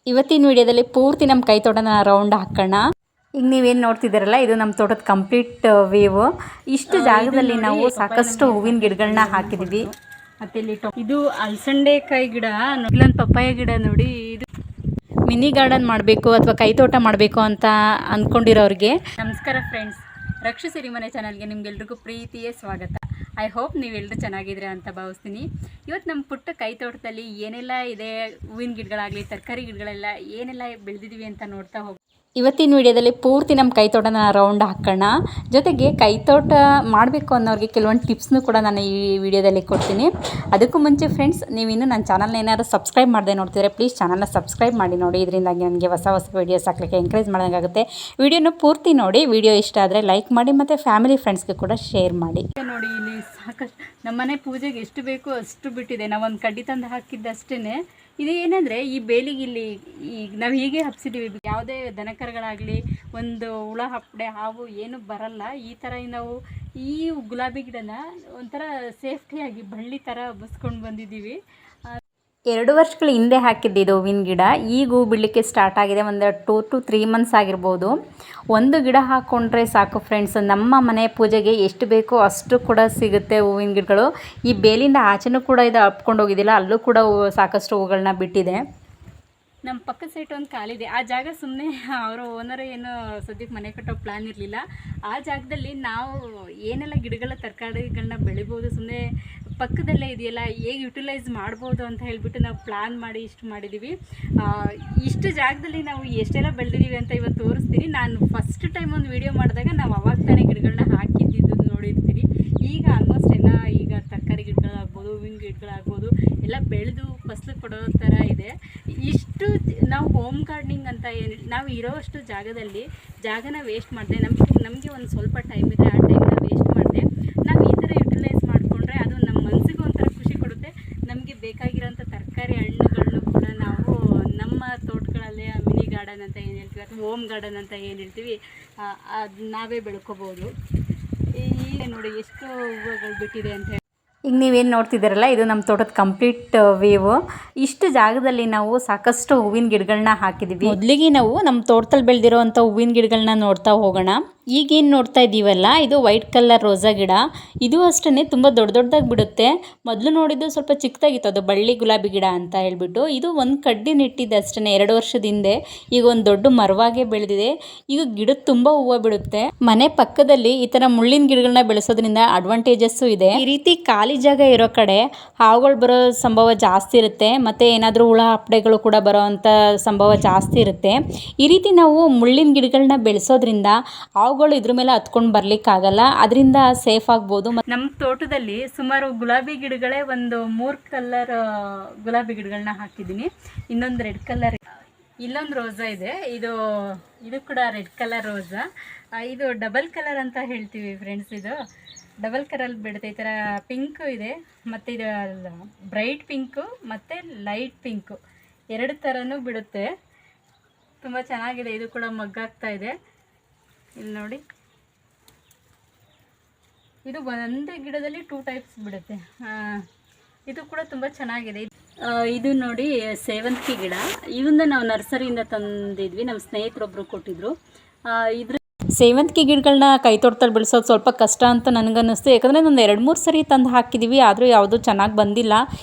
ಇವತ್ತಿನ ವಿಡಿಯೋದಲ್ಲಿ ಪೂರ್ತಿ ನಮ್ಮ ಕೈ ತೋಟನ ರೌಂಡ್ ಹಾಕೋಣ. ಈಗ ನೀವೇನು ನೋಡ್ತಿದ್ದೀರಲ್ಲ, ಇದು ನಮ್ಮ ತೋಟದ ಕಂಪ್ಲೀಟ್ ವ್ಯೂ. ಇಷ್ಟು ಜಾಗದಲ್ಲಿ ನಾವು ಸಾಕಷ್ಟು ಹೂವಿನ ಗಿಡಗಳನ್ನ ಹಾಕಿದ್ದೀವಿ. ಮತ್ತೆ ಇಲ್ಲಿ ಇದು ಅಲಸಂಡೆಕಾಯಿ ಗಿಡ, ಇಲ್ಲೊಂದು ಪಪ್ಪಾಯ ಗಿಡ ನೋಡಿ. ಇದು ಮಿನಿ ಗಾರ್ಡನ್ ಮಾಡಬೇಕು ಅಥವಾ ಕೈ ತೋಟ ಮಾಡಬೇಕು ಅಂತ ಅಂದ್ಕೊಂಡಿರೋರಿಗೆ ನಮಸ್ಕಾರ ಫ್ರೆಂಡ್ಸ್. ರಕ್ಷು ಸಿರಿಮನೆ ಚಾನಲ್ಗೆ ನಿಮ್ಗೆಲ್ರಿಗೂ ಪ್ರೀತಿಯೇ ಸ್ವಾಗತ. ಐ ಹೋಪ್ ನೀವೆಲ್ಲರೂ ಚೆನ್ನಾಗಿದ್ದೀರಾ ಅಂತ ಭಾವಿಸ್ತೀನಿ. ಇವತ್ತು ನಮ್ಮ ಪುಟ್ಟ ಕೈ ತೋಟದಲ್ಲಿ ಏನೆಲ್ಲ ಇದೆ, ಹೂವಿನ ಗಿಡಗಳಾಗಲಿ ತರಕಾರಿ ಗಿಡಗಳೆಲ್ಲ ಏನೆಲ್ಲ ಬೆಳೆದಿದ್ದೀವಿ ಅಂತ ನೋಡ್ತಾ ಹೋಗಿ. ಇವತ್ತಿನ ವಿಡಿಯೋದಲ್ಲಿ ಪೂರ್ತಿ ನಮ್ಮ ಕೈ ತೋಟನ ರೌಂಡ್ ಹಾಕೋಣ. ಜೊತೆಗೆ ಕೈ ತೋಟ ಮಾಡಬೇಕು ಅನ್ನೋರಿಗೆ ಕೆಲವೊಂದು ಟಿಪ್ಸ್ನು ಕೂಡ ನಾನು ಈ ವಿಡಿಯೋದಲ್ಲಿ ಕೊಡ್ತೀನಿ. ಅದಕ್ಕೂ ಮುಂಚೆ ಫ್ರೆಂಡ್ಸ್, ನೀವಿನ್ನೂ ನನ್ನ ಚಾನಲ್ನ ಏನಾದರೂ ಸಬ್ಸ್ಕ್ರೈಬ್ ಮಾಡದೆ ನೋಡ್ತಿದ್ರೆ ಪ್ಲೀಸ್ ಚಾನಲ್ನ ಸಬ್ಸ್ಕ್ರೈಬ್ ಮಾಡಿ ನೋಡಿ. ಇದರಿಂದಾಗಿ ನನಗೆ ಹೊಸ ವೀಡಿಯೋಸ್ ಹಾಕಲಿಕ್ಕೆ ಎಂಕರೇಜ್ ಮಾಡೋಂಗಾಗುತ್ತೆ. ವಿಡಿಯೋನ ಪೂರ್ತಿ ನೋಡಿ. ವಿಡಿಯೋ ಇಷ್ಟ ಆದರೆ ಲೈಕ್ ಮಾಡಿ ಮತ್ತು ಫ್ಯಾಮಿಲಿ ಫ್ರೆಂಡ್ಸ್ಗೆ ಕೂಡ ಶೇರ್ ಮಾಡಿ. ನೋಡಿ, ಇಲ್ಲಿ ಸಾಕಷ್ಟು ನಮ್ಮನೆ ಪೂಜೆಗೆ ಎಷ್ಟು ಬೇಕೋ ಅಷ್ಟು ಬಿಟ್ಟಿದೆ. ನಾವೊಂದು ಕಡ್ಡಿ ತಂದು ಹಾಕಿದ್ದಷ್ಟೇ. ಇದು ಏನಂದರೆ, ಈ ಬೇಲಿಗೆ ಇಲ್ಲಿ ಈಗ ನಾವು ಹೀಗೆ ಹಬ್ಸಿದ್ದೀವಿ. ಯಾವುದೇ ದನಕರುಗಳಾಗಲಿ, ಒಂದು ಹುಳ ಹಪ್ಪಡೆ ಹಾವು ಏನು ಬರಲ್ಲ. ಈ ಥರ ನಾವು ಈ ಗುಲಾಬಿ ಗಿಡನ ಒಂಥರ ಸೇಫ್ಟಿಯಾಗಿ ಬಳ್ಳಿ ಥರ ಹಬ್ಬಿಸ್ಕೊಂಡು ಬಂದಿದ್ದೀವಿ. 2 ವರ್ಷಗಳ ಹಿಂದೆ ಹಾಕಿದ್ದಿದ್ದು ಹೂವಿನ ಗಿಡ ಈಗ ಹೂ ಬಿಡಲಿಕ್ಕೆ ಸ್ಟಾರ್ಟ್ ಆಗಿದೆ. ಒಂದು 2 to 3 ಮಂತ್ಸ್ ಆಗಿರ್ಬೋದು. ಒಂದು ಗಿಡ ಹಾಕ್ಕೊಂಡ್ರೆ ಸಾಕು ಫ್ರೆಂಡ್ಸ್, ನಮ್ಮ ಮನೆ ಪೂಜೆಗೆ ಎಷ್ಟು ಬೇಕೋ ಅಷ್ಟು ಕೂಡ ಸಿಗುತ್ತೆ ಹೂವಿನ ಗಿಡಗಳು. ಈ ಬೇಲಿಂದ ಆಚೆನೂ ಕೂಡ ಇದು ಹಬ್ಕೊಂಡು ಹೋಗಿದ್ದಿಲ್ಲ, ಅಲ್ಲೂ ಕೂಡ ಸಾಕಷ್ಟು ಹೂಗಳನ್ನ ಬಿಟ್ಟಿದೆ. ನಮ್ಮ ಪಕ್ಕದ ಸೈಟ್ ಒಂದು ಕಾಲಿದೆ. ಆ ಜಾಗ ಸುಮ್ಮನೆ ಅವರು ಓನರ್ ಏನು ಸದ್ಯಕ್ಕೆ ಮನೆ ಕಟ್ಟೋ ಪ್ಲ್ಯಾನ್ ಇರಲಿಲ್ಲ. ಆ ಜಾಗದಲ್ಲಿ ನಾವು ಏನೆಲ್ಲ ಗಿಡಗಳ ತರಕಾರಿಗಳನ್ನ ಬೆಳಿಬೋದು, ಸುಮ್ಮನೆ ಪಕ್ಕದಲ್ಲೇ ಇದೆಯಲ್ಲ, ಹೇಗೆ ಯುಟಿಲೈಸ್ ಮಾಡ್ಬೋದು ಅಂತ ಹೇಳಿಬಿಟ್ಟು ನಾವು ಪ್ಲ್ಯಾನ್ ಮಾಡಿ ಇಷ್ಟು ಮಾಡಿದ್ದೀವಿ. ಇಷ್ಟು ಜಾಗದಲ್ಲಿ ನಾವು ಎಷ್ಟೆಲ್ಲ ಬೆಳೆದಿದ್ದೀವಿ ಅಂತ ಇವತ್ತು ತೋರಿಸ್ತೀನಿ. ನಾನು ಫಸ್ಟ್ ಟೈಮ್ ಒಂದು ವಿಡಿಯೋ ಮಾಡಿದಾಗ ನಾವು ಅವಾಗ ತಾನೇ ಗಿಡಗಳನ್ನ ಹಾಕಿದ್ದು ನೋಡಿರ್ತೀವಿ. ಈಗ ಆಲ್ಮೋಸ್ಟ್ ಎಲ್ಲ ಈಗ ತರಕಾರಿ ಗಿಡಗಳಾಗ್ಬೋದು, ಹೂವಿನ ಗಿಡಗಳಾಗ್ಬೋದು ಎಲ್ಲ ಬೆಳೆದು ಫಸಲು ಕೊಡೋ ಥರ ಇದೆ. ಇಷ್ಟು ನಾವು ಹೋಮ್ ಗಾರ್ಡನಿಂಗ್ ಅಂತ ಏನು, ನಾವು ಇರೋವಷ್ಟು ಜಾಗದಲ್ಲಿ ಜಾಗನ ವೇಸ್ಟ್ ಮಾಡಿದೆ. ನಮಗೆ ಒಂದು ಸ್ವಲ್ಪ ಟೈಮ್ ಇದೆ, ಆ ಟೈಮ್ನ ವೇಸ್ಟ್ ಮಾಡಿದೆ ನಾವು ಈ ಥರ ಯುಟಿಲೈಸ್ ಮಾಡಿಕೊಂಡ್ರೆ ಅದು ನಮ್ಮ ಮನಸ್ಸಿಗೆ ಒಂಥರ ಖುಷಿ ಕೊಡುತ್ತೆ. ನಮಗೆ ಬೇಕಾಗಿರೋಂಥ ತರಕಾರಿ ಹಣ್ಣುಗಳನ್ನು ಕೂಡ ನಾವು ನಮ್ಮ ತೋಟಗಳಲ್ಲಿ ಮಿನಿ ಗಾರ್ಡನ್ ಅಂತ ಏನು ಹೇಳ್ತೀವಿ ಅಥವಾ ಹೋಮ್ ಗಾರ್ಡನ್ ಅಂತ ಏನು ಹೇಳ್ತೀವಿ, ಅದು ನಾವೇ ಬೆಳ್ಕೊಬೋದು. ಈಗ ನೋಡಿ ಎಷ್ಟು ಹೂವುಗಳು ಬಿಟ್ಟಿದೆ ಅಂತ ಹೇಳಿ. ಈಗ ನೀವೇನು ನೋಡ್ತಿದ್ದೀರಲ್ಲ, ಇದು ನಮ್ಮ ತೋಟದ ಕಂಪ್ಲೀಟ್ ವ್ಯೂ. ಇಷ್ಟು ಜಾಗದಲ್ಲಿ ನಾವು ಸಾಕಷ್ಟು ಹೂವಿನ ಗಿಡಗಳನ್ನ ಹಾಕಿದ್ದೀವಿ. ಮೊದಲಿಗೆ ನಾವು ನಮ್ಮ ತೋಟದಲ್ಲಿ ಬೆಳೆದಿರೋವಂಥ ಹೂವಿನ ಗಿಡಗಳನ್ನ ನೋಡ್ತಾ ಹೋಗೋಣ. ಈಗೇನು ನೋಡ್ತಾ ಇದ್ದೀವಲ್ಲ, ಇದು ವೈಟ್ ಕಲರ್ ರೋಸಾ ಗಿಡ. ಇದು ಅಷ್ಟೇ ತುಂಬ ದೊಡ್ಡದಾಗಿ ಬಿಡುತ್ತೆ. ಮೊದಲು ನೋಡಿದ್ದು ಸ್ವಲ್ಪ ಚಿಕ್ಕದಾಗಿತ್ತು, ಅದು ಬಳ್ಳಿ ಗುಲಾಬಿ ಗಿಡ ಅಂತ ಹೇಳ್ಬಿಟ್ಟು. ಇದು ಒಂದು ಕಡ್ಡಿ ನೆಟ್ಟಿದೆ ಅಷ್ಟೇ 2 ವರ್ಷದ ಹಿಂದೆ. ಈಗ ಒಂದು ದೊಡ್ಡ ಮರವಾಗೇ ಬೆಳೆದಿದೆ. ಈಗ ಗಿಡದ ತುಂಬ ಹೂವು ಬಿಡುತ್ತೆ. ಮನೆ ಪಕ್ಕದಲ್ಲಿ ಈ ಥರ ಮುಳ್ಳಿನ ಗಿಡಗಳನ್ನ ಬೆಳೆಸೋದ್ರಿಂದ ಅಡ್ವಾಂಟೇಜಸ್ಸು ಇದೆ. ಈ ರೀತಿ ಖಾಲಿ ಜಾಗ ಇರೋ ಕಡೆ ಹಾವುಗಳು ಬರೋ ಸಂಭವ ಜಾಸ್ತಿ ಇರುತ್ತೆ, ಮತ್ತು ಏನಾದರೂ ಹುಳ ಹಪ್ಪಡೆಗಳು ಕೂಡ ಬರೋ ಅಂಥ ಸಂಭವ ಜಾಸ್ತಿ ಇರುತ್ತೆ. ಈ ರೀತಿ ನಾವು ಮುಳ್ಳಿನ ಗಿಡಗಳನ್ನ ಬೆಳೆಸೋದ್ರಿಂದ ಹಾವುಗಳು ಇದ್ರ ಮೇಲೆ ಹತ್ಕೊಂಡು ಬರ್ಲಿಕ್ಕಾಗಲ್ಲ, ಅದರಿಂದ ಸೇಫ್ ಆಗ್ಬೋದು. ನಮ್ಮ ತೋಟದಲ್ಲಿ ಸುಮಾರು ಗುಲಾಬಿ ಗಿಡಗಳೇ ಒಂದು 3 ಕಲರ್ ಗುಲಾಬಿ ಗಿಡಗಳನ್ನ ಹಾಕಿದ್ದೀನಿ. ಇನ್ನೊಂದು ರೆಡ್ ಕಲರ್, ಇಲ್ಲೊಂದು ರೋಸಾ ಇದೆ. ಇದು ಕೂಡ ರೆಡ್ ಕಲರ್ ರೋಸಾ. ಇದು ಡಬಲ್ ಕಲರ್ ಅಂತ ಹೇಳ್ತೀವಿ ಫ್ರೆಂಡ್ಸ್. ಇದು ಡಬಲ್ ಕಲರ್ ಬಿಡುತ್ತೆ. ಈ ಥರ ಪಿಂಕು ಇದೆ, ಮತ್ತು ಇದು ಬ್ರೈಟ್ ಪಿಂಕು ಮತ್ತು ಲೈಟ್ ಪಿಂಕು 2 ಥರನೂ ಬಿಡುತ್ತೆ. ತುಂಬ ಚೆನ್ನಾಗಿದೆ. ಇದು ಕೂಡ ಮಗ್ಗಾಗ್ತಾ ಇದೆ. ಇಲ್ಲಿ ನೋಡಿ, ಇದು ಒಂದೇ ಗಿಡದಲ್ಲಿ 2 ಟೈಪ್ಸ್ ಬಿಡುತ್ತೆ. ಇದು ಕೂಡ ತುಂಬ ಚೆನ್ನಾಗಿದೆ. ಇದು ನೋಡಿ ಸೇವಂತಿಗೆ ಗಿಡ. ಇವನ್ನ ನಾವು ನರ್ಸರಿಯಿಂದ ತಂದಿದ್ವಿ, ನಮ್ಮ ಸ್ನೇಹಿತರೊಬ್ಬರು ಕೊಟ್ಟಿದ್ರು. ಇದ್ರ ಸೇವಂತಿಗೆ ಗಿಡಗಳನ್ನ ಕೈ ತೋಟದಲ್ಲಿ ಬೆಳೆಸೋದು ಸ್ವಲ್ಪ ಕಷ್ಟ ಅಂತ ನನಗನ್ನಿಸ್ತು. ಯಾಕಂದರೆ ನಾನು 2-3 ಸರಿ ತಂದು ಹಾಕಿದ್ದೀವಿ, ಆದರೂ ಯಾವುದೂ ಚೆನ್ನಾಗಿ ಬಂದಿಲ್ಲ.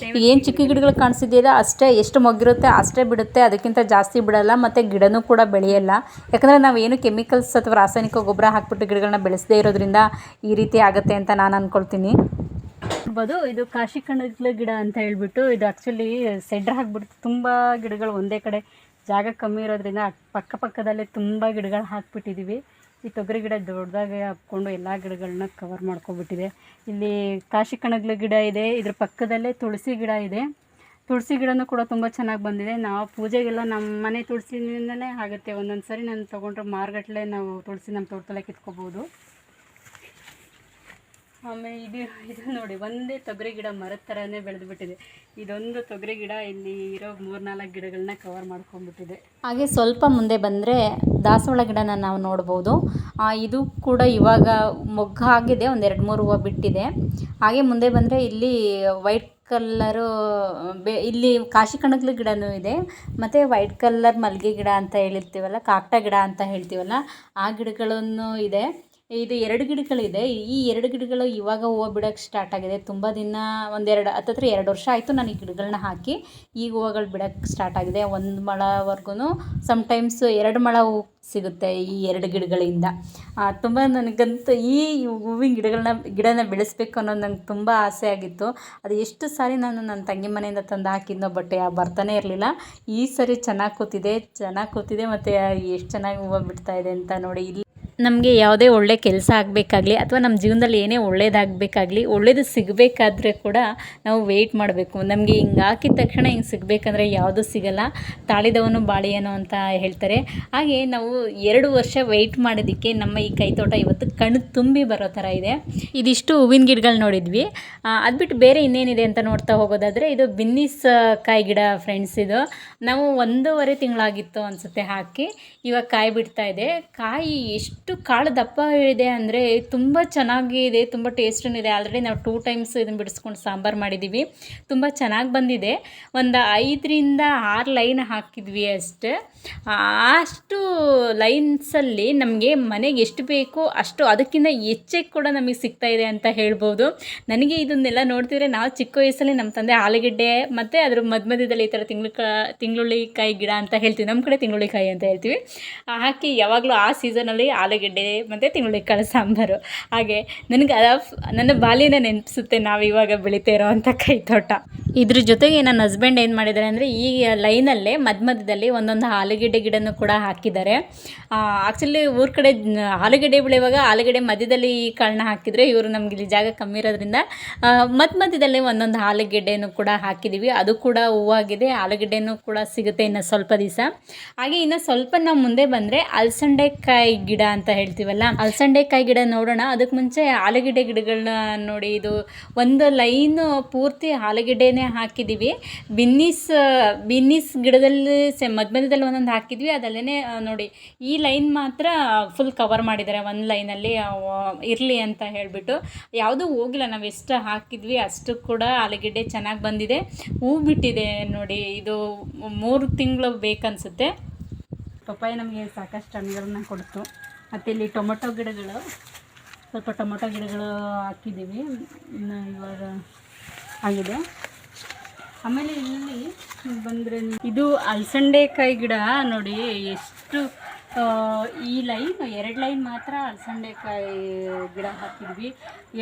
ಏನು ಚಿಕ್ಕ ಗಿಡಗಳು ಕಾಣಿಸಿದೆಯಲ್ಲ ಅಷ್ಟೇ, ಎಷ್ಟು ಮೊಗ್ಗಿರುತ್ತೆ ಅಷ್ಟೇ ಬಿಡುತ್ತೆ, ಅದಕ್ಕಿಂತ ಜಾಸ್ತಿ ಬಿಡಲ್ಲ. ಮತ್ತು ಗಿಡನೂ ಕೂಡ ಬೆಳೆಯಲ್ಲ. ಯಾಕಂದರೆ ನಾವು ಏನು ಕೆಮಿಕಲ್ಸ್ ಅಥವಾ ರಾಸಾಯನಿಕ ಗೊಬ್ಬರ ಹಾಕ್ಬಿಟ್ಟು ಗಿಡಗಳನ್ನ ಬೆಳೆಸದೇ ಇರೋದ್ರಿಂದ ಈ ರೀತಿ ಆಗುತ್ತೆ ಅಂತ ನಾನು ಅಂದ್ಕೊಳ್ತೀನಿ. ಇದು ಕಾಶಿ ಕಣಗಿಲ ಗಿಡ ಅಂತ ಹೇಳ್ಬಿಟ್ಟು, ಇದು ಆ್ಯಕ್ಚುಲಿ ಸೆಡ್ರ್ ಹಾಕ್ಬಿಟ್ಟು ತುಂಬ ಗಿಡಗಳು ಒಂದೇ ಕಡೆ ಜಾಗ ಕಮ್ಮಿ ಇರೋದ್ರಿಂದ ಪಕ್ಕದಲ್ಲೇ ತುಂಬ ಗಿಡಗಳು ಹಾಕ್ಬಿಟ್ಟಿದ್ದೀವಿ. ಈ ತೊಗರಿ ಗಿಡ ದೊಡ್ಡದಾಗಿ ಹಾಕ್ಕೊಂಡು ಎಲ್ಲ ಗಿಡಗಳನ್ನ ಕವರ್ ಮಾಡ್ಕೊಬಿಟ್ಟಿದೆ. ಇಲ್ಲಿ ಕಾಶಿ ಕಣಗಿಲ ಗಿಡ ಇದೆ, ಇದ್ರ ಪಕ್ಕದಲ್ಲೇ ತುಳಸಿ ಗಿಡ ಇದೆ. ತುಳಸಿ ಗಿಡನೂ ಕೂಡ ತುಂಬ ಚೆನ್ನಾಗಿ ಬಂದಿದೆ. ನಾವು ಪೂಜೆಗೆಲ್ಲ ನಮ್ಮ ಮನೆ ತುಳಸಿನಿಂದಲೇ ಆಗುತ್ತೆ. ಒಂದೊಂದು ಸರಿ ನಾನು ತೊಗೊಂಡ್ರೆ ಮಾರ್ಗಟ್ಲೆ ನಾವು ತುಳಸಿ ನಮ್ಮ ತೋಟದಲ್ಲೇ ಕಿತ್ಕೋಬೋದು. ಆಮೇಲೆ ಇದು ನೋಡಿ, ಒಂದೇ ತೊಗರಿ ಗಿಡ ಮರದ ಥರನೇ ಬೆಳೆದುಬಿಟ್ಟಿದೆ. ಇದೊಂದು ತೊಗರಿ ಗಿಡ ಇಲ್ಲಿ ಇರೋ 3-4 ಗಿಡಗಳನ್ನ ಕವರ್ ಮಾಡ್ಕೊಂಡ್ಬಿಟ್ಟಿದೆ. ಹಾಗೆ ಸ್ವಲ್ಪ ಮುಂದೆ ಬಂದರೆ ದಾಸವಾಳ ಗಿಡನ ನಾವು ನೋಡ್ಬೋದು. ಇದು ಕೂಡ ಇವಾಗ ಮೊಗ್ಗು ಆಗಿದೆ, ಒಂದು 2-3 ಹೂವು ಬಿಟ್ಟಿದೆ. ಹಾಗೆ ಮುಂದೆ ಬಂದರೆ ಇಲ್ಲಿ ವೈಟ್ ಕಲ್ಲರು ಇಲ್ಲಿ ಕಾಶಿ ಕಣಗ್ಲ ಗಿಡನೂ ಇದೆ, ಮತ್ತು ವೈಟ್ ಕಲರ್ ಮಲ್ಲಿಗೆ ಗಿಡ ಅಂತ ಹೇಳಿರ್ತೀವಲ್ಲ, ಕಾಕಡ ಗಿಡ ಅಂತ ಹೇಳ್ತೀವಲ್ಲ, ಆ ಗಿಡಗಳನ್ನು ಇದೆ. ಇದು 2 ಗಿಡಗಳಿದೆ. ಈ 2 ಗಿಡಗಳು ಇವಾಗ ಹೂವು ಬಿಡೋಕ್ಕೆ ಸ್ಟಾರ್ಟ್ ಆಗಿದೆ. ತುಂಬ ದಿನ ಹತ್ತತ್ರ 2 ವರ್ಷ ಆಯಿತು ನಾನು ಈ ಗಿಡಗಳನ್ನ ಹಾಕಿ. ಈಗ ಹೂವುಗಳು ಬಿಡೋಕ್ಕೆ ಸ್ಟಾರ್ಟ್ ಆಗಿದೆ. 1 ಮೊಳವರೆಗೂ ಸಮ್ಟೈಮ್ಸ್ 2 ಮೊಳ ಹೂ ಸಿಗುತ್ತೆ ಈ 2 ಗಿಡಗಳಿಂದ. ತುಂಬ ನನಗಂತೂ ಈ ಹೂವಿನ ಗಿಡನ ಬೆಳೆಸಬೇಕು ಅನ್ನೋದು ನಂಗೆ ತುಂಬ ಆಸೆ ಆಗಿತ್ತು. ಅದು ಎಷ್ಟು ಸಾರಿ ನಾನು ನನ್ನ ತಂಗಿ ಮನೆಯಿಂದ ತಂದು ಹಾಕಿದ್ನೋ, ಬಟ್ ಬರ್ತಾನೆ ಇರಲಿಲ್ಲ. ಈ ಸರಿ ಚೆನ್ನಾಗಿ ಕೂತಿದೆ ಮತ್ತು ಎಷ್ಟು ಚೆನ್ನಾಗಿ ಹೂವು ಬಿಡ್ತಾ ಇದೆ ಅಂತ ನೋಡಿ. ಇಲ್ಲಿ ನಮಗೆ ಯಾವುದೇ ಒಳ್ಳೆ ಕೆಲಸ ಆಗಬೇಕಾಗ್ಲಿ ಅಥವಾ ನಮ್ಮ ಜೀವನದಲ್ಲಿ ಏನೇ ಒಳ್ಳೇದಾಗಬೇಕಾಗ್ಲಿ, ಒಳ್ಳೇದು ಸಿಗಬೇಕಾದ್ರೆ ಕೂಡ ನಾವು ವೆಯ್ಟ್ ಮಾಡಬೇಕು. ನಮಗೆ ಹಿಂಗೆ ಹಾಕಿದ ತಕ್ಷಣ ಹಿಂಗೆ ಸಿಗಬೇಕಂದ್ರೆ ಯಾವುದೂ ಸಿಗಲ್ಲ. ತಾಳಿದವನು ಬಾಳಿಯನು ಅಂತ ಹೇಳ್ತಾರೆ. ಹಾಗೆ ನಾವು 2 ವರ್ಷ ವೆಯ್ಟ್ ಮಾಡೋದಕ್ಕೆ ನಮ್ಮ ಈ ಕೈತೋಟ ಇವತ್ತು ಕಣ್ಣು ತುಂಬಿ ಬರೋ ಥರ ಇದೆ. ಇದಿಷ್ಟು ಹೂವಿನ ಗಿಡಗಳು ನೋಡಿದ್ವಿ. ಅದು ಬಿಟ್ಟು ಬೇರೆ ಇನ್ನೇನಿದೆ ಅಂತ ನೋಡ್ತಾ ಹೋಗೋದಾದರೆ, ಇದು ಬಿನ್ನಿಸ್ ಕಾಯಿ ಗಿಡ ಫ್ರೆಂಡ್ಸ್. ಇದು ನಾವು 1.5 ತಿಂಗಳಾಗಿತ್ತು ಅನಿಸುತ್ತೆ ಹಾಕಿ. ಇವಾಗ ಕಾಯಿ ಬಿಡ್ತಾ ಇದೆ. ಕಾಯಿ ಎಷ್ಟು ಕಾಳು ದಪ್ಪ ಇದೆ ಅಂದರೆ ತುಂಬ ಚೆನ್ನಾಗಿದೆ, ತುಂಬ ಟೇಸ್ಟೂ ಇದೆ. ಆಲ್ರೆಡಿ ನಾವು 2 ಟೈಮ್ಸ್ ಇದನ್ನು ಬಿಡಿಸ್ಕೊಂಡು ಸಾಂಬಾರು ಮಾಡಿದ್ದೀವಿ. ತುಂಬ ಚೆನ್ನಾಗಿ ಬಂದಿದೆ. ಒಂದು 5ರಿಂದ 6 ಲೈನ್ ಹಾಕಿದ್ವಿ ಅಷ್ಟೇ. ಅಷ್ಟು ಲೈನ್ಸಲ್ಲಿ ನಮಗೆ ಮನೆಗೆ ಎಷ್ಟು ಬೇಕೋ ಅಷ್ಟು, ಅದಕ್ಕಿಂತ ಹೆಚ್ಚಾಗಿ ಕೂಡ ನಮಗೆ ಸಿಗ್ತಾ ಇದೆ ಅಂತ ಹೇಳ್ಬೋದು. ನನಗೆ ಇದನ್ನೆಲ್ಲ ನೋಡ್ತಿದ್ರೆ, ನಾವು ಚಿಕ್ಕ ವಯಸ್ಸಲ್ಲಿ ನಮ್ಮ ತಂದೆ ಆಲೂಗೆಡ್ಡೆ ಮತ್ತು ಅದ್ರ ಮಧ್ಯದಲ್ಲಿ ಈ ಥರ ತಿಂಗಳುಳ್ಳಿಕಾಯಿ ಗಿಡ ಅಂತ ಹೇಳ್ತೀವಿ. ನಮ್ಮ ಕಡೆ ತಿಂಗಳುಳ್ಳಿಕಾಯಿ ಅಂತ ಹೇಳ್ತೀವಿ. ಹಾಕಿ ಯಾವಾಗಲೂ ಆ ಸೀಸನಲ್ಲಿ ಆಲೂಗೆಡ್ಡೆ ಮತ್ತು ತಿಂಗಳುಳ್ಳಿಕಾಳು ಸಾಂಬಾರು. ಹಾಗೆ ನನಗೆ ನನ್ನ ಬಾಲ್ಯನ ನೆನಪಿಸುತ್ತೆ ನಾವು ಇವಾಗ ಬೆಳೀತಾ ಇರೋವಂಥ ಕೈತೋಟ. ಇದ್ರ ಜೊತೆಗೆ ನನ್ನ ಹಸ್ಬೆಂಡ್ ಏನು ಮಾಡಿದ್ದಾರೆ ಅಂದರೆ, ಈ ಲೈನಲ್ಲೇ ಮಧ್ಯದಲ್ಲಿ ಒಂದೊಂದು ಆಲೂಗೆಡ್ಡೆ ಗಿಡನೂ ಕೂಡ ಹಾಕಿದ್ದಾರೆ. ಆ್ಯಕ್ಚುಲಿ ಊರ ಕಡೆ ಆಲೂಗೆಡ್ಡೆ ಬೆಳೆಯುವಾಗ ಆಲೂಗೆಡ್ಡೆ ಮಧ್ಯದಲ್ಲಿ ಈ ಕಾಳನ್ನ ಹಾಕಿದರೆ, ಇವರು ನಮ್ಗೆ ಇಲ್ಲಿ ಜಾಗ ಕಮ್ಮಿ ಇರೋದ್ರಿಂದ ಮಧ್ಯದಲ್ಲಿ ಒಂದೊಂದು ಆಲೂಗೆಡ್ಡೆನೂ ಕೂಡ ಹಾಕಿದ್ದೀವಿ. ಅದು ಕೂಡ ಹೂವಾಗಿದೆ. ಆಲೂಗೆಡ್ಡೆನೂ ಕೂಡ ಸಿಗುತ್ತೆ ಇನ್ನು ಸ್ವಲ್ಪ ದಿವಸ. ಹಾಗೆ ಇನ್ನು ಸ್ವಲ್ಪ ನಾವು ಮುಂದೆ ಬಂದರೆ ಅಲಸಂಡೆಕಾಯಿ ಗಿಡ ಅಂತ ಹೇಳ್ತೀವಲ್ಲ, ಅಲಸಂಡೆಕಾಯಿ ಗಿಡ ನೋಡೋಣ. ಅದಕ್ಕೆ ಮುಂಚೆ ಆಲೂಗೆಡ್ಡೆ ಗಿಡಗಳನ್ನ ನೋಡಿ. ಇದು ಒಂದು ಲೈನು ಪೂರ್ತಿ ಆಲೂಗೆಡ್ಡೆನೇ ಹಾಕಿದ್ದೀವಿ. ಬಿನ್ನಿಸ್ ಗಿಡದಲ್ಲಿ ಮಧ್ಯದಲ್ಲಿ ಒಂದೊಂದು ಹಾಕಿದ್ವಿ. ಅದಲ್ಲೇ ನೋಡಿ, ಈ ಲೈನ್ ಮಾತ್ರ ಫುಲ್ ಕವರ್ ಮಾಡಿದ್ದಾರೆ. ಒಂದು ಲೈನಲ್ಲಿ ಇರಲಿ ಅಂತ ಹೇಳಿಬಿಟ್ಟು. ಯಾವುದೂ ಹೋಗಿಲ್ಲ. ನಾವು ಎಷ್ಟು ಹಾಕಿದ್ವಿ ಅಷ್ಟು ಕೂಡ ಆಲೂಗೆಡ್ಡೆ ಚೆನ್ನಾಗಿ ಬಂದಿದೆ. ಹೂ ಬಿಟ್ಟಿದೆ ನೋಡಿ. ಇದು 3 ತಿಂಗಳು ಬೇಕನ್ಸುತ್ತೆ. ಪಪ್ಪಾಯ ನಮಗೆ ಸಾಕಷ್ಟು ಹಣ್ಣುಗಳನ್ನ ಕೊಡ್ತು. ಮತ್ತು ಇಲ್ಲಿ ಟೊಮೊಟೊ ಗಿಡಗಳು, ಸ್ವಲ್ಪ ಟೊಮೊಟೊ ಗಿಡಗಳು ಹಾಕಿದ್ದೀವಿ. ಇನ್ನು ಇವಾಗ ಆಗಿದೆ. ಆಮೇಲೆ ಇಲ್ಲಿ ಬಂದರೆ ಇದು ಅಲಸಂಡೆಕಾಯಿ ಗಿಡ ನೋಡಿ. ಎಷ್ಟು ಈ ಲೈನ್ 2 ಲೈನ್ ಮಾತ್ರ ಅಲಸಂಡೆಕಾಯಿ ಗಿಡ ಹಾಕಿದ್ವಿ.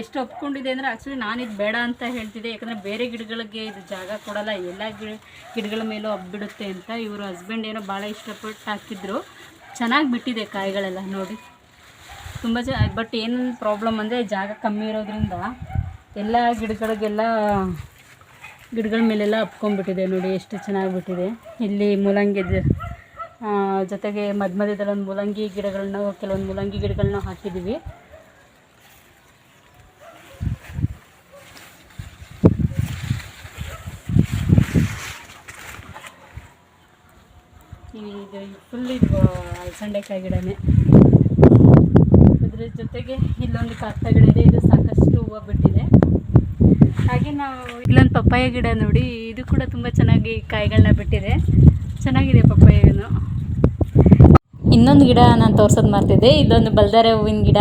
ಎಷ್ಟು ಒಪ್ಕೊಂಡಿದೆ ಅಂದರೆ, ಆ್ಯಕ್ಚುಲಿ ನಾನಿದು ಬೇಡ ಅಂತ ಹೇಳ್ತಿದ್ದೆ. ಯಾಕಂದರೆ ಬೇರೆ ಗಿಡಗಳಿಗೆ ಇದು ಜಾಗ ಕೊಡಲ್ಲ, ಎಲ್ಲ ಗಿಡಗಳ ಮೇಲೂ ಹಬ್ಬಿಡುತ್ತೆ ಅಂತ. ಇವರು ಹಸ್ಬೆಂಡ್ ಏನೋ ಭಾಳ ಇಷ್ಟಪಟ್ಟು ಹಾಕಿದ್ರು. ಚೆನ್ನಾಗಿ ಬಿಟ್ಟಿದೆ ಕಾಯಿಗಳೆಲ್ಲ ನೋಡಿ. ತುಂಬ ಬಟ್ ಏನು ಪ್ರಾಬ್ಲಮ್ ಅಂದರೆ, ಜಾಗ ಕಮ್ಮಿ ಇರೋದ್ರಿಂದ ಎಲ್ಲ ಗಿಡಗಳ ಮೇಲೆಲ್ಲ ಹಬ್ಕೊಂಡ್ಬಿಟ್ಟಿದೆ ನೋಡಿ. ಎಷ್ಟು ಚೆನ್ನಾಗಿ ಬಿಟ್ಟಿದೆ. ಇಲ್ಲಿ ಮೂಲಂಗಿ ಜೊತೆಗೆ ಮಧ್ಯದಲ್ಲಿ ಒಂದು ಮೂಲಂಗಿ ಗಿಡಗಳನ್ನ, ಕೆಲವೊಂದು ಮೂಲಂಗಿ ಗಿಡಗಳನ್ನ ಹಾಕಿದ್ದೀವಿ. ಇದು ಫುಲ್ ಇದು ಅಲಸಂಡೆಕಾಯಿ ಗಿಡನೇ. ಅದ್ರ ಜೊತೆಗೆ ಇಲ್ಲೊಂದು ಕಾಕಡ ಗಿಡ ಇದೆ. ಇದು ಸಾಕಷ್ಟು ಹೂವು ಬಿಟ್ಟಿದೆ. ಹಾಗೆ ನಾವು ಇಲ್ಲೊಂದು ಪಪ್ಪಾಯ ಗಿಡ ನೋಡಿ. ಇದು ಕೂಡ ತುಂಬ ಚೆನ್ನಾಗಿ ಕಾಯಿಗಳನ್ನ ಬಿಟ್ಟಿದೆ. ಚೆನ್ನಾಗಿದೆ ಪಪ್ಪಾಯನು. ಇನ್ನೊಂದು ಗಿಡ ನಾನು ತೋರ್ಸೋದು ಮರ್ತಿದ್ದೆ. ಇದೊಂದು ಬಲ್ದಾರೆ ಹೂವಿನ ಗಿಡ.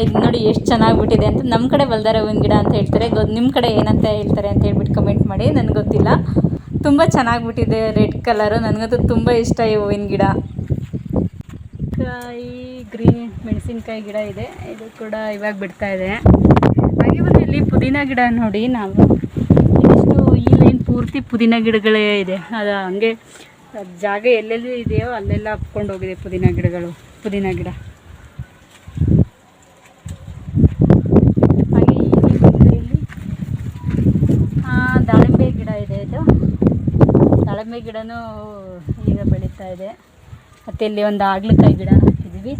ಇದು ನೋಡಿ ಎಷ್ಟು ಚೆನ್ನಾಗಿ ಬಿಟ್ಟಿದೆ ಅಂತ. ನಮ್ಮ ಕಡೆ ಬಲ್ದಾರೆ ಹೂವಿನ ಗಿಡ ಅಂತ ಹೇಳ್ತಾರೆ. ನಿಮ್ಮ ಕಡೆ ಏನಂತ ಹೇಳ್ತಾರೆ ಅಂತ ಹೇಳ್ಬಿಟ್ಟು ಕಮೆಂಟ್ ಮಾಡಿ. ನನಗೆ ಗೊತ್ತಿಲ್ಲ. ತುಂಬ ಚೆನ್ನಾಗಿ ಬಿಟ್ಟಿದೆ. Red colour. ನನಗಂತೂ ತುಂಬ ಇಷ್ಟ ಈ ಹೂವಿನ ಗಿಡ. ಗ್ರೀನ್ ಮೆಣಸಿನ್ಕಾಯಿ ಗಿಡ ಇದೆ. ಇದು ಕೂಡ ಇವಾಗ ಬಿಡ್ತಾ ಇದೆ. ಹಾಗೆ ಒಂದು ಇಲ್ಲಿ ಪುದೀನ ಗಿಡ ನೋಡಿ. ನಾವು ಇಷ್ಟು ಈ ಲೈನ್ ಪೂರ್ತಿ ಪುದೀನ ಗಿಡಗಳೇ ಇದೆ. ಅದು ಹಂಗೆ ಜಾಗ ಎಲ್ಲೆಲ್ಲಿ ಇದೆಯೋ ಅಲ್ಲೆಲ್ಲ ಹಬ್ಕೊಂಡು ಹೋಗಿದೆ ಪುದೀನ ಗಿಡ. ಹಾಗೆ ಇಲ್ಲಿ ದಾಳಿಂಬೆ ಗಿಡ ಇದೆ. ಇದು ದಾಳಿಂಬೆ ಗಿಡನೂ ಈಗ ಬೆಳೀತಾ ಇದೆ. ಮತ್ತು ಇಲ್ಲಿ ಒಂದು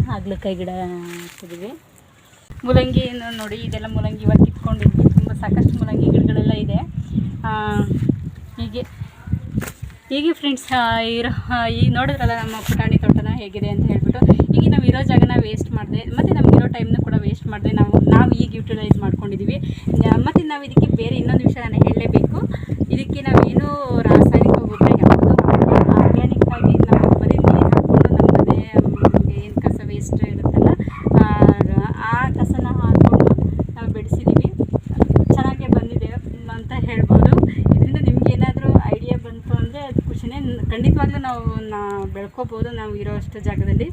ಹಾಗಲಕಾಯಿ ಗಿಡ ಹಾಕಿದ್ದೀವಿ. ಮೂಲಂಗಿ ನೋಡಿ. ಇದೆಲ್ಲ ಮೂಲಂಗಿ ಇವಾಗ ಕಿತ್ಕೊಂಡಿದ್ವಿ. ತುಂಬ ಸಾಕಷ್ಟು ಮೂಲಂಗಿ ಗಿಡಗಳೆಲ್ಲ ಇದೆ. ಹೀಗೆ ಹೀಗೆ ಫ್ರೆಂಡ್ಸ್ ಈಗ ನೋಡಿದ್ರಲ್ಲ ನಮ್ಮ ಪುಟಾಣಿ ತೋಟನ ಹೇಗಿದೆ ಅಂತ ಹೇಳ್ಬಿಟ್ಟು. ಈಗ ನಾವು ಇರೋ ಜಾಗನ ವೇಸ್ಟ್ ಮಾಡಿದೆ ಮತ್ತು ನಮಗಿರೋ ಟೈಮ್ನ ಕೂಡ ವೇಸ್ಟ್ ಮಾಡಿದೆ ನಾವು ಈಗ ಯೂಟಿಲೈಸ್ ಮಾಡ್ಕೊಂಡಿದ್ದೀವಿ. ಮತ್ತು ನಾವು ಇದಕ್ಕೆ ಬೇರೆ ಇನ್ನೊಂದು ವಿಷಯ ನಾನು ಹೇಳಲೇಬೇಕು. ಇದಕ್ಕೆ ನಾವೇನು ರಾಸಾಯನಿಕ ಗೊಬ್ಬರ ಯಾವುದು ಆರ್ಗ್ಯಾನಿಕ್ ಆಗಿ ನಾವು ಬರೀ ನೀರು ಹಾಕ್ಕೊಂಡು ನಮ್ಮ ಮನೆ ಏನು ಕಸ ವೇಸ್ಟ್ ಇರುತ್ತಲ್ಲ ಆ ಕಸನ ಹಾಕ್ಕೊಂಡು ನಾವು ಬೆಳೆಸಿದ್ದೀವಿ. ಚೆನ್ನಾಗೇ ಬಂದಿದೆ ಅಂತ ಹೇಳ್ಬೋದು. ಇದರಿಂದ ನಿಮ್ಗೆ ಏನಾದರೂ ಐಡಿಯಾ ಬಂತು ಅಂದರೆ ಅದು ಖುಷಿನೇ. ಖಂಡಿತವಾಗ್ಲೂ ನಾವು ಬೆಳ್ಕೋಬೋದು ನಾವು ಇರೋ ಅಷ್ಟು ಜಾಗದಲ್ಲಿ.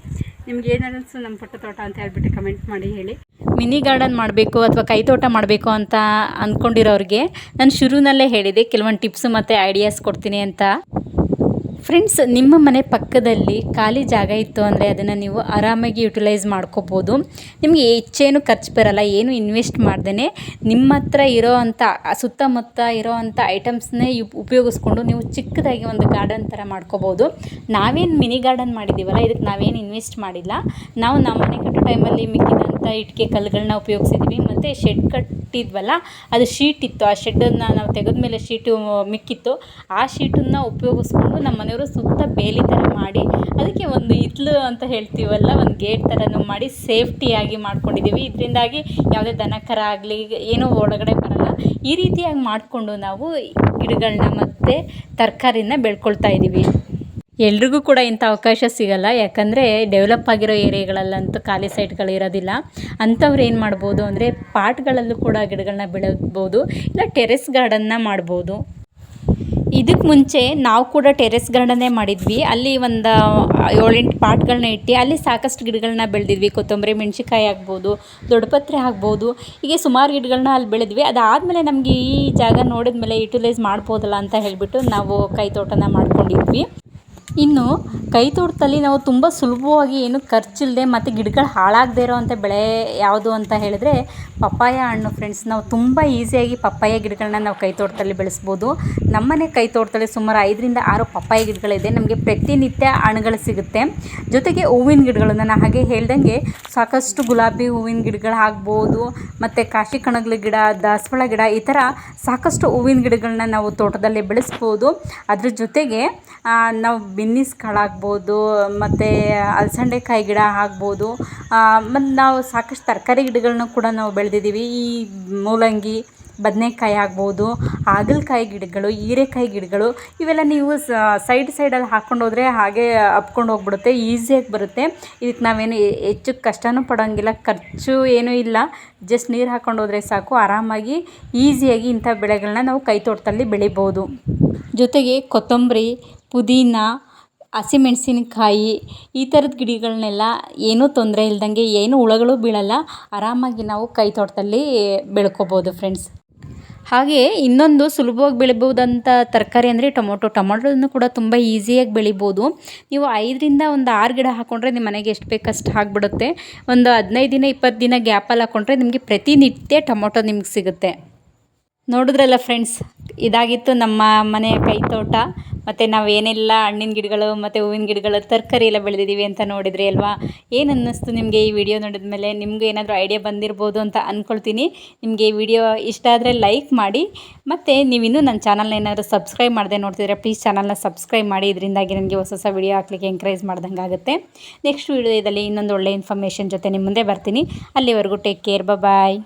ನಿಮ್ಗೆ ಏನನ್ನಿಸ್ತು ನಮ್ಮ ಪುಟ್ಟ ತೋಟ ಅಂತ ಹೇಳ್ಬಿಟ್ಟು ಕಮೆಂಟ್ ಮಾಡಿ ಹೇಳಿ. ಮಿನಿ ಗಾರ್ಡನ್ ಮಾಡಬೇಕು ಅಥವಾ ಕೈತೋಟ ಮಾಡಬೇಕು ಅಂತ ಅಂದ್ಕೊಂಡಿರೋರಿಗೆ ನಾನು ಶುರುನಲ್ಲೇ ಹೇಳಿದೆ ಕೆಲವೊಂದು ಟಿಪ್ಸ್ ಮತ್ತು ಐಡಿಯಾಸ್ ಕೊಡ್ತೀನಿ ಅಂತ. ಫ್ರೆಂಡ್ಸ್, ನಿಮ್ಮ ಮನೆ ಪಕ್ಕದಲ್ಲಿ ಖಾಲಿ ಜಾಗ ಇತ್ತು ಅಂದರೆ ಅದನ್ನು ನೀವು ಆರಾಮಾಗಿ ಯುಟಿಲೈಸ್ ಮಾಡ್ಕೋಬೋದು. ನಿಮಗೆ ಹೆಚ್ಚೇನು ಖರ್ಚು ಬರಲ್ಲ, ಏನು ಇನ್ವೆಸ್ಟ್ ಮಾಡ್ದೇ ನಿಮ್ಮ ಹತ್ರ ಇರೋ ಅಂಥ ಸುತ್ತಮುತ್ತ ಇರೋ ಅಂಥ ಐಟಮ್ಸ್ನೇ ಉಪಯೋಗಿಸ್ಕೊಂಡು ನೀವು ಚಿಕ್ಕದಾಗಿ ಒಂದು ಗಾರ್ಡನ್ ಥರ ಮಾಡ್ಕೋಬೋದು. ನಾವೇನು ಮಿನಿ ಗಾರ್ಡನ್ ಮಾಡಿದ್ದೀವಲ್ಲ, ಇದಕ್ಕೆ ನಾವೇನು ಇನ್ವೆಸ್ಟ್ ಮಾಡಿಲ್ಲ. ನಾವು ನಮ್ಮ ಮನೆ ಕಟ್ಟೋ ಟೈಮಲ್ಲಿ ಮಿಕ್ಕಿದಂಥ ಇಟ್ಟಿಗೆ ಕಲ್ಲುಗಳನ್ನ ಉಪಯೋಗಿಸಿದ್ವಿ. ಮತ್ತು ಶೆಡ್ ಕಟ್ಟಿದ್ವಲ್ಲ, ಅದು ಶೀಟ್ ಇತ್ತು. ಆ ಶೆಡ್ಡನ್ನು ನಾವು ತೆಗೆದ್ಮೇಲೆ ಶೀಟು ಮಿಕ್ಕಿತ್ತು. ಆ ಶೀಟನ್ನು ಉಪಯೋಗಿಸ್ಕೊಂಡು ನಮ್ಮ ಮನೆಯವರು ಸುತ್ತ ಬೇಲಿ ಥರ ಮಾಡಿ ಅದಕ್ಕೆ ಒಂದು ಹಿತ್ಲು ಅಂತ ಹೇಳ್ತೀವಲ್ಲ, ಒಂದು ಗೇಟ್ ಥರನೂ ಮಾಡಿ ಸೇಫ್ಟಿಯಾಗಿ ಮಾಡ್ಕೊಂಡಿದ್ದೀವಿ. ಇದರಿಂದಾಗಿ ಯಾವುದೇ ದನಕರ ಆಗಲಿ ಏನೂ ಒಳಗಡೆ ಬರಲ್ಲ. ಈ ರೀತಿಯಾಗಿ ಮಾಡಿಕೊಂಡು ನಾವು ಗಿಡಗಳನ್ನ ಮತ್ತು ತರಕಾರಿನ ಬೆಳ್ಕೊಳ್ತಾ ಇದ್ದೀವಿ. ಎಲ್ರಿಗೂ ಕೂಡ ಇಂಥ ಅವಕಾಶ ಸಿಗಲ್ಲ, ಯಾಕಂದರೆ ಡೆವಲಪ್ ಆಗಿರೋ ಏರಿಯಾಗಳಲ್ಲಂತೂ ಖಾಲಿ ಸೈಟ್ಗಳು ಇರೋದಿಲ್ಲ. ಅಂಥವ್ರು ಏನು ಮಾಡ್ಬೋದು ಅಂದರೆ ಪಾಟ್ಗಳಲ್ಲೂ ಕೂಡ ಗಿಡಗಳನ್ನ ಬೆಳೆಸ್ಬೋದು, ಇಲ್ಲ ಟೆರೆಸ್ ಗಾರ್ಡನ್ನ ಮಾಡ್ಬೋದು. ಇದಕ್ಕೆ ಮುಂಚೆ ನಾವು ಕೂಡ ಟೆರೆಸ್ ಗಾರ್ಡನ್ನೇ ಮಾಡಿದ್ವಿ. ಅಲ್ಲಿ ಒಂದು 7-8 ಪಾಟ್ಗಳನ್ನ ಇಟ್ಟು ಅಲ್ಲಿ ಸಾಕಷ್ಟು ಗಿಡಗಳನ್ನ ಬೆಳೆದಿದ್ವಿ. ಕೊತ್ತಂಬರಿ, ಮೆಣಸಿನ್ಕಾಯಿ ಆಗ್ಬೋದು, ದೊಡ್ಡಪತ್ರೆ ಆಗ್ಬೋದು, ಹೀಗೆ ಸುಮಾರು ಗಿಡಗಳನ್ನ ಅಲ್ಲಿ ಬೆಳೆದ್ವಿ. ಅದಾದಮೇಲೆ ನಮಗೆ ಈ ಜಾಗ ನೋಡಿದ ಮೇಲೆ ಯುಟಿಲೈಸ್ ಮಾಡ್ಬೋದಲ್ಲ ಅಂತ ಹೇಳಿಬಿಟ್ಟು ನಾವು ಕೈತೋಟನ ಮಾಡ್ಕೊಂಡಿದ್ವಿ. ಇನ್ನು ಕೈತೋಟದಲ್ಲಿ ನಾವು ತುಂಬ ಸುಲಭವಾಗಿ ಏನು ಖರ್ಚಿಲ್ಲದೆ ಮತ್ತು ಗಿಡಗಳು ಹಾಳಾಗದೇ ಇರೋವಂಥ ಬೆಳೆ ಯಾವುದು ಅಂತ ಹೇಳಿದ್ರೆ ಪಪ್ಪಾಯ ಹಣ್ಣು ಫ್ರೆಂಡ್ಸ್. ನಾವು ತುಂಬ ಈಸಿಯಾಗಿ ಪಪ್ಪಾಯ ಗಿಡಗಳನ್ನ ನಾವು ಕೈತೋಟದಲ್ಲಿ ಬೆಳೆಸ್ಬೋದು. ನಮ್ಮನೆ ಕೈತೋಟದಲ್ಲಿ ಸುಮಾರು 5-6 ಪಪ್ಪಾಯ ಗಿಡಗಳಿದೆ. ನಮಗೆ ಪ್ರತಿನಿತ್ಯ ಹಣ್ಣುಗಳು ಸಿಗುತ್ತೆ. ಜೊತೆಗೆ ಹೂವಿನ ಗಿಡಗಳು ನಾನು ಹಾಗೆ ಹೇಳ್ದಂಗೆ ಸಾಕಷ್ಟು ಗುಲಾಬಿ ಹೂವಿನ ಗಿಡಗಳು ಆಗ್ಬೋದು, ಮತ್ತು ಕಾಶಿ ಕಣಗಿಲೆ ಗಿಡ, ದಾಸವಾಳ ಗಿಡ, ಈ ಥರ ಸಾಕಷ್ಟು ಹೂವಿನ ಗಿಡಗಳನ್ನ ನಾವು ತೋಟದಲ್ಲಿ ಬೆಳೆಸ್ಬೋದು. ಅದ್ರ ಜೊತೆಗೆ ನಾವು ಬಿನ್ನಿಸ್ ಕಾಳಾಗ್ಬೋದು, ಮತ್ತು ಅಲಸಂಡೆಕಾಯಿ ಗಿಡ ಆಗ್ಬೋದು, ಮತ್ತು ನಾವು ಸಾಕಷ್ಟು ತರಕಾರಿ ಗಿಡಗಳನ್ನ ಕೂಡ ನಾವು ಬೆಳೆದಿದ್ದೀವಿ. ಈ ಮೂಲಂಗಿ, ಬದನೆಕಾಯಿ ಆಗ್ಬೋದು, ಹಾಗಲಕಾಯಿ ಗಿಡಗಳು, ಹೀರೆಕಾಯಿ ಗಿಡಗಳು, ಇವೆಲ್ಲ ನೀವು ಸೈಡಲ್ಲಿ ಹಾಕ್ಕೊಂಡು ಹೋದರೆ ಹಾಗೆ ಹಬ್ಕೊಂಡು ಹೋಗ್ಬಿಡುತ್ತೆ, ಈಸಿಯಾಗಿ ಬರುತ್ತೆ. ಇದಕ್ಕೆ ನಾವೇನು ಹೆಚ್ಚು ಕಷ್ಟನೂ ಪಡೋಂಗಿಲ್ಲ, ಖರ್ಚು ಏನೂ ಇಲ್ಲ. ಜಸ್ಟ್ ನೀರು ಹಾಕ್ಕೊಂಡು ಹೋದರೆ ಸಾಕು, ಆರಾಮಾಗಿ ಈಸಿಯಾಗಿ ಇಂಥ ಬೆಳೆಗಳನ್ನ ನಾವು ಕೈತೋಟದಲ್ಲಿ ಬೆಳಿಬೋದು. ಜೊತೆಗೆ ಕೊತ್ತಂಬರಿ, ಪುದೀನ, ಹಸಿಮೆಣಸಿನಕಾಯಿ, ಈ ಥರದ ಗಿಡಗಳನ್ನೆಲ್ಲ ಏನೂ ತೊಂದರೆ ಇಲ್ದಂಗೆ, ಏನು ಹುಳಗಳು ಬೀಳಲ್ಲ, ಆರಾಮಾಗಿ ನಾವು ಕೈತೋಟದಲ್ಲಿ ಬೆಳ್ಕೊಬೋದು ಫ್ರೆಂಡ್ಸ್. ಹಾಗೆ ಇನ್ನೊಂದು ಸುಲಭವಾಗಿ ಬೆಳಿಬೋದಂಥ ತರಕಾರಿ ಅಂದರೆ ಟೊಮೊಟೊನೂ ಕೂಡ ತುಂಬ ಈಸಿಯಾಗಿ ಬೆಳಿಬೋದು. ನೀವು 5-6 ಗಿಡ ಹಾಕ್ಕೊಂಡ್ರೆ ನಿಮ್ಮ ಮನೆಗೆ ಎಷ್ಟು ಬೇಕಷ್ಟು ಆಗಿಬಿಡುತ್ತೆ. ಒಂದು 15 ದಿನ 20 ದಿನ ಗ್ಯಾಪಲ್ಲಿ ಹಾಕ್ಕೊಂಡ್ರೆ ನಿಮಗೆ ಪ್ರತಿನಿತ್ಯ ಟೊಮೊಟೊ ನಿಮ್ಗೆ ಸಿಗುತ್ತೆ. ನೋಡಿದ್ರಲ್ಲ ಫ್ರೆಂಡ್ಸ್, ಇದಾಗಿತ್ತು ನಮ್ಮ ಮನೆಯ ಕೈತೋಟ. ಮತ್ತು ನಾವು ಏನೆಲ್ಲ ಹಣ್ಣಿನ ಗಿಡಗಳು ಮತ್ತು ಹೂವಿನ ಗಿಡಗಳು, ತರಕಾರಿ ಎಲ್ಲ ಬೆಳೆದಿದ್ದೀವಿ ಅಂತ ನೋಡಿದ್ರಿ ಅಲ್ವಾ. ಏನು ಅನ್ನಿಸ್ತು ನಿಮಗೆ ಈ ವಿಡಿಯೋ ನೋಡಿದ ಮೇಲೆ? ನಿಮಗೂ ಏನಾದರೂ ಐಡಿಯಾ ಬಂದಿರ್ಬೋದು ಅಂತ ಅಂದ್ಕೊಳ್ತೀನಿ. ನಿಮಗೆ ಈ ವಿಡಿಯೋ ಇಷ್ಟ ಆದರೆ ಲೈಕ್ ಮಾಡಿ, ಮತ್ತು ನೀವಿನ್ನೂ ನನ್ನ ಚಾನಲ್ನ ಏನಾದರೂ ಸಬ್ಸ್ಕ್ರೈಬ್ ಮಾಡದೆ ನೋಡ್ತಿದ್ರೆ ಪ್ಲೀಸ್ ಚಾನಲ್ನ ಸಬ್ಸ್ಕ್ರೈಬ್ ಮಾಡಿ. ಇದರಿಂದಾಗಿ ನನಗೆ ಹೊಸ ವಿಡಿಯೋ ಹಾಕ್ಲಿಕ್ಕೆ ಎಂಕರೇಜ್ ಮಾಡ್ದಂಗೆ ಆಗುತ್ತೆ. ನೆಕ್ಸ್ಟ್ ವಿಡಿಯೋದಲ್ಲಿ ಇನ್ನೊಂದು ಒಳ್ಳೆ ಇನ್ಫಾರ್ಮೇಷನ್ ಜೊತೆ ನಿಮ್ಮ ಮುಂದೆ ಬರ್ತೀನಿ. ಅಲ್ಲಿವರೆಗೂ ಟೇಕ್ ಕೇರ್, ಬಾಯ್.